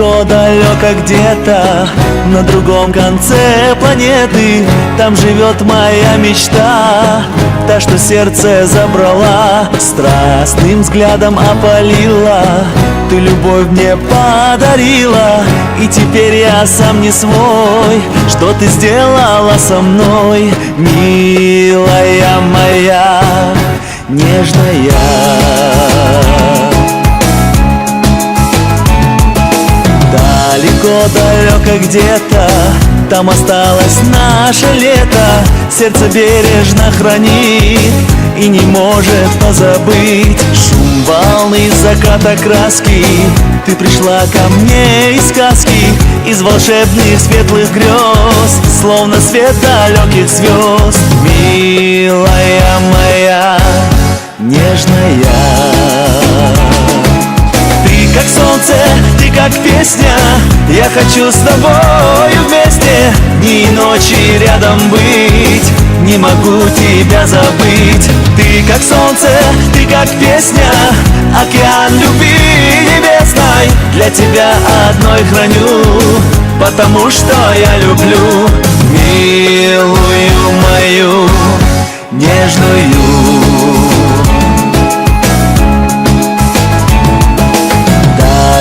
Далеко-далеко где-то на другом конце планеты, там живет моя мечта, та, что сердце забрала, страстным взглядом опалила, ты любовь мне подарила, и теперь я сам не свой. Что ты сделала со мной, милая моя, нежная? Далеко-далеко где-то там осталось наше лето, сердце бережно хранит и не может позабыть шум волны, заката, краски. Ты пришла ко мне из сказки, из волшебных светлых грез, словно свет далеких звезд, милая моя, нежная. Ты как солнце, ты как песня, я хочу с тобою вместе дни и ночи рядом быть, не могу тебя забыть. Ты как солнце, ты как песня, океан любви небесной, для тебя одной храню, потому что я люблю милую мою, нежную.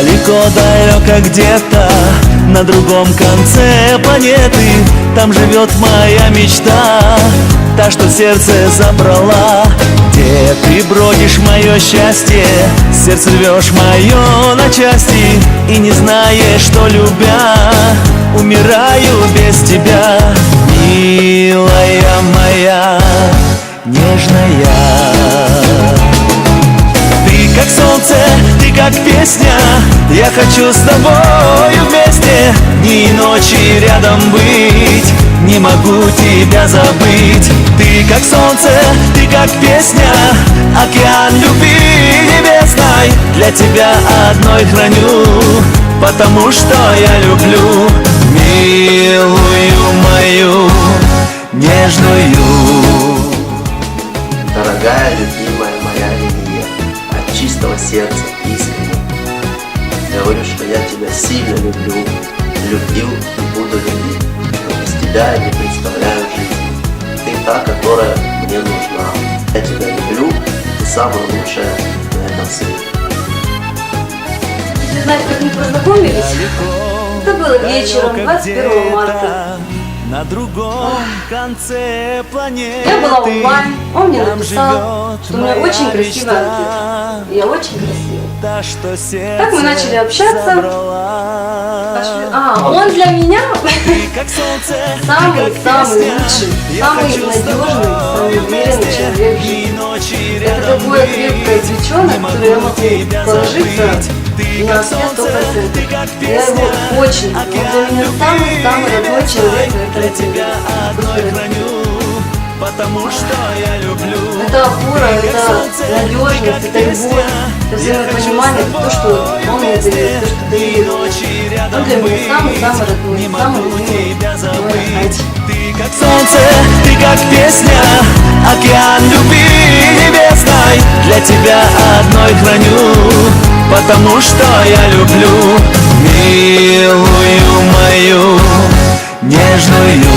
Далеко-далеко где-то на другом конце планеты, там живет моя мечта, та, что сердце забрала. Где ты бродишь, мое счастье, сердце рвешь мое на части, и не знаешь, что любя, умираю без тебя, милая моя, нежная. Ты как солнце, ты как песня, я хочу с тобою вместе дни и ночи рядом быть, не могу тебя забыть. Ты как солнце, ты как песня, океан любви небесной, для тебя одной храню, потому что я люблю милую мою, нежную. Дорогая, любимая моя Лилия, от чистого сердца искренне говорю, что я тебя сильно люблю, любил и буду любить, но без тебя я не представляю жизнь. Ты та, которая мне нужна. Я тебя люблю, ты самая лучшая на этом свете. Ты знаешь, как мы познакомились? Это было вечером 21 марта. На другом конце планеты Я была онлайн, он мне написал, что у меня очень красивый ответ. Я очень красивая. Так мы начали общаться. Он для меня самый лучший, самый надежный, самый уверенный человек в жизни. Это такое крепкое девчонок, которое я могу положиться на все 100%. Я его очень люблю. Он для меня самый родной человек на этом мире. Это опора, это надежность, это любовь, это взаимопонимание, это то, что он мне дает, то, что дает. Он для меня самый родной, самый любимый мой отец. Ты как солнце, ты как песня, океан любви небесной, для тебя одной храню, потому что я люблю милую мою, нежную.